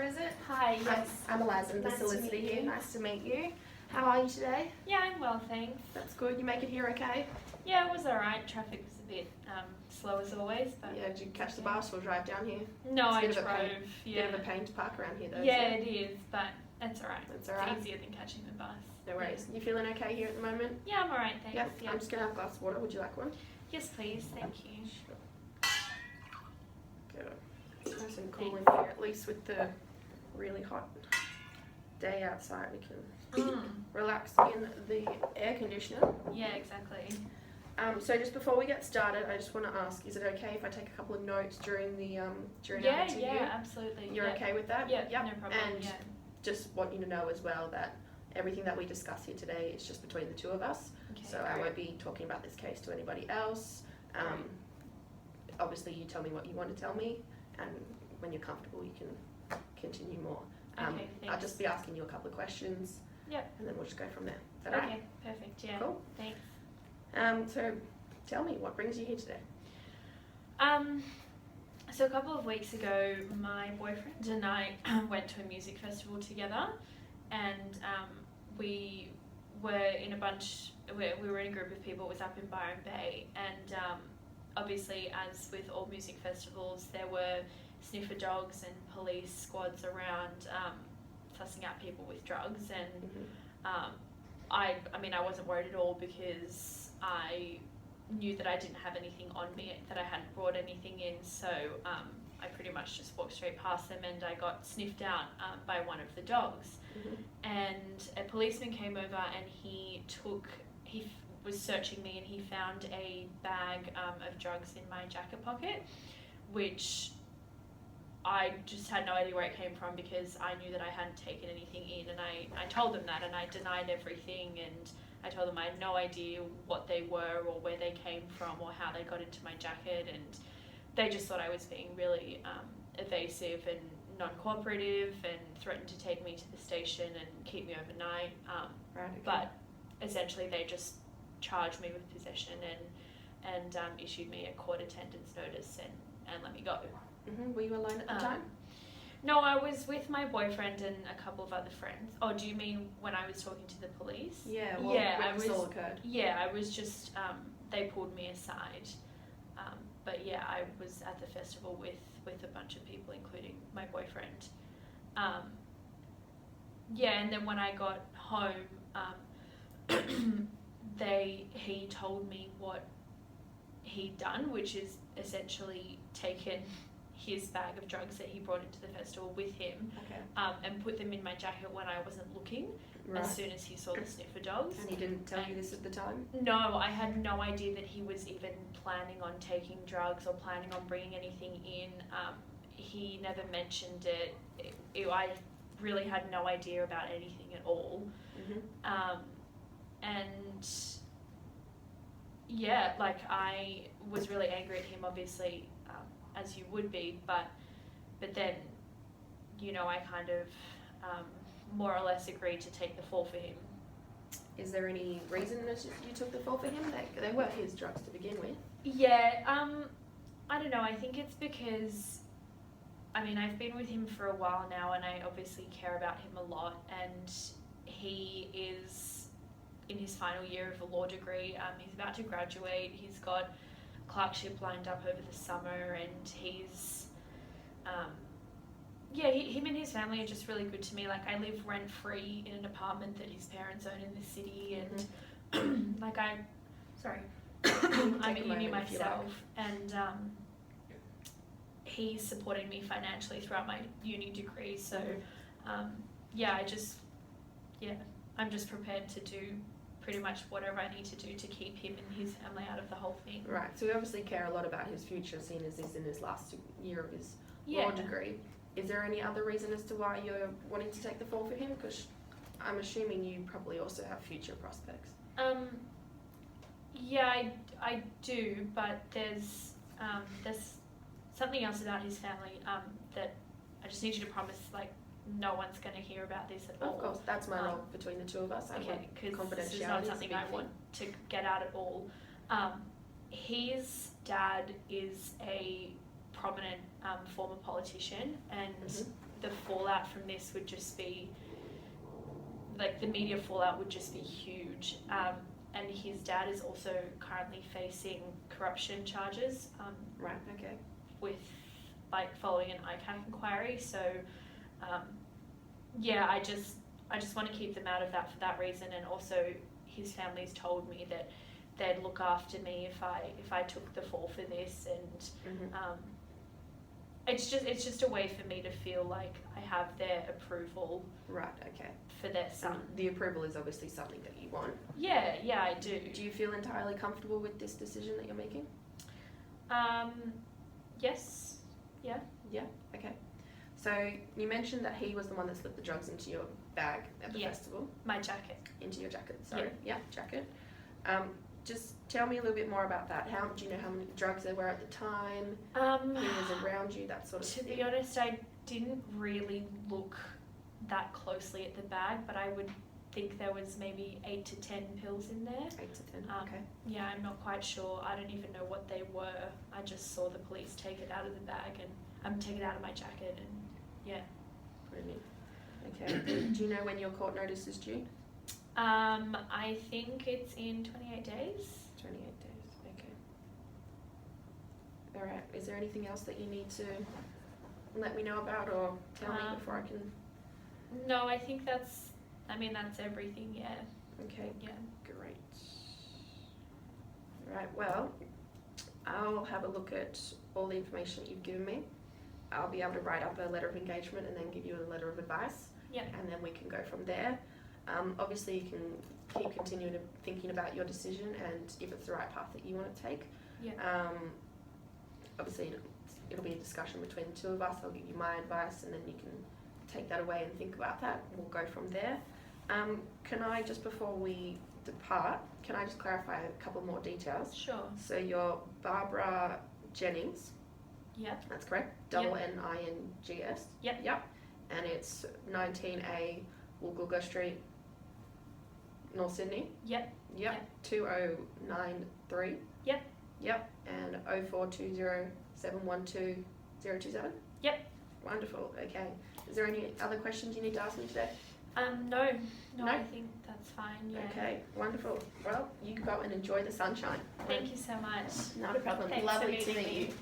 Laura, is it? Hi, yes. I'm Eliza, the Nice to solicitor meet here. you. Nice to meet you. How are you today? Yeah, I'm well, thanks. That's good. You make it here okay? Yeah, it was alright. Traffic was a bit slow as always, but... Yeah, did you catch the bus or drive down here? No, I It's a drove. bit of a pain to park around here though. Yeah, it is, but that's alright. That's alright. It's easier than catching the bus. No worries. You feeling okay here at the moment? Yeah, I'm alright, thanks. Yep. Yeah. I'm just going to have a glass of water. Would you like one? Yes, please. Thank you. Good. It's nice and cool in here, at least with the really hot day outside. We can relax in the air conditioner. Yeah, exactly. So just before we get started, I just want to ask, is it okay if I take a couple of notes during the during our interview? Yeah, absolutely. You're okay with that? Yeah, Yep. no problem. And yeah. just want you to know as well that everything that we discuss here today is just between the two of us. Okay, So I won't be talking about this case to anybody else. Obviously, you tell me what you want to tell me, and when you're comfortable, you can continue more. Okay, I'll thanks. just be asking you a couple of questions. Yep. And then we'll just go from there. Is that Okay, right? perfect. Yeah. Cool. Thanks. So tell me, what brings you here today? So a couple of weeks ago, my boyfriend and I went to a music festival together, and we were in we were in a group of people. It was up in Byron Bay, and obviously, as with all music festivals, there were sniffer dogs and police squads around sussing out people with drugs, and I mean, I wasn't worried at all because I knew that I didn't have anything on me, that I hadn't brought anything in, so I pretty much just walked straight past them, and I got sniffed out by one of the dogs. And a policeman came over, and he was searching me, and he found a bag of drugs in my jacket pocket, which I just had no idea where it came from because I knew that I hadn't taken anything in, and I told them that, and I denied everything, and I told them I had no idea what they were or where they came from or how they got into my jacket, and they just thought I was being really evasive and non-cooperative and threatened to take me to the station and keep me overnight. Right. Okay. But essentially they just charged me with possession and issued me a court attendance notice and let me go. Were you alone at the time? No, I was with my boyfriend and a couple of other friends. Oh, do you mean when I was talking to the police? Yeah, well, when this all occurred. Yeah, I was just, they pulled me aside. But yeah, I was at the festival with a bunch of people, including my boyfriend. Yeah, and then when I got home, he told me what he'd done, which is essentially taken his bag of drugs that he brought into the festival with him, and put them in my jacket when I wasn't looking. Right. As soon as he saw the sniffer dogs. And he didn't tell you this at the time? No, I had no idea that he was even planning on taking drugs or planning on bringing anything in. He never mentioned it. I really had no idea about anything at all. And yeah, like I was really angry at him, obviously, as you would be, but then, you know, I kind of more or less agreed to take the fall for him. Is there any reason that you took the fall for him? They were his drugs to begin with. Yeah, I don't know, I think it's because, I mean, I've been with him for a while now, and I obviously care about him a lot, and he is in his final year of a law degree. He's about to graduate. He's got clerkship lined up over the summer, and he's him and his family are just really good to me. Like, I live rent free in an apartment that his parents own in the city, and like I'm at uni myself, and he's supporting me financially throughout my uni degree, so I'm just prepared to do pretty much whatever I need to do to keep him and his family out of the whole thing. Right, so we obviously care a lot about his future, seeing as he's in his last year of his law degree. Is there any other reason as to why you're wanting to take the fall for him? Because I'm assuming you probably also have future prospects. Yeah, I do, but there's something else about his family that I just need you to promise, like, no one's going to hear about this at all. Of course, that's my role between the two of us. Okay, because this is confidentiality not something I want to get out at all. His dad is a prominent former politician, and the fallout from this would just be, like, the media fallout would just be huge. And his dad is also currently facing corruption charges. Right, okay. With, like, following an ICAC inquiry. So, yeah, I just want to keep them out of that for that reason. And also, his family's told me that they'd look after me if I took the fall for this, and it's just a way for me to feel like I have their approval. Right, okay. For their son. The approval is obviously something that you want. Yeah, I do. Do you feel entirely comfortable with this decision that you're making? Yes. Yeah. Yeah, okay. So you mentioned that he was the one that slipped the drugs into your bag at the festival. My jacket. Into your jacket, sorry. Yeah, jacket. Just tell me a little bit more about that. Do you know how many drugs there were at the time? Who was around you, that sort of thing? To be honest, I didn't really look that closely at the bag, but I would think there was maybe 8 to 10 pills in there. 8 to 10, okay. Yeah, I'm not quite sure. I don't even know what they were. I just saw the police take it out of the bag and take it out of my jacket, and yeah. Brilliant. Okay. Do you know when your court notice is due? I think it's in 28 days. 28 days, okay. All right. Is there anything else that you need to let me know about or tell me before I can? No, I think that's everything, yeah. Okay. Yeah. Great. All right, well, I'll have a look at all the information that you've given me. I'll be able to write up a letter of engagement and then give you a letter of advice. Yeah. And then we can go from there. Obviously, you can keep continuing thinking about your decision and if it's the right path that you want to take. Yeah. Obviously, it'll be a discussion between the two of us. I'll give you my advice and then you can take that away and think about that. We'll go from there. Can I, just before we depart, can I just clarify a couple more details? Sure. So you're Barbara Jennings. Yeah. That's correct. Nings. Yep. Yep. And it's 19A Woolgoolga Street, North Sydney. Yep. Yep. 2093. Yep. Yep. And 0420 712 027. Yep. Wonderful. Okay. Is there any other questions you need to ask me today? No, I think that's fine, yeah. Okay, wonderful. Well, you go and enjoy the sunshine. Thank you so much. Not a problem. Thanks Lovely for to meeting meet me. you.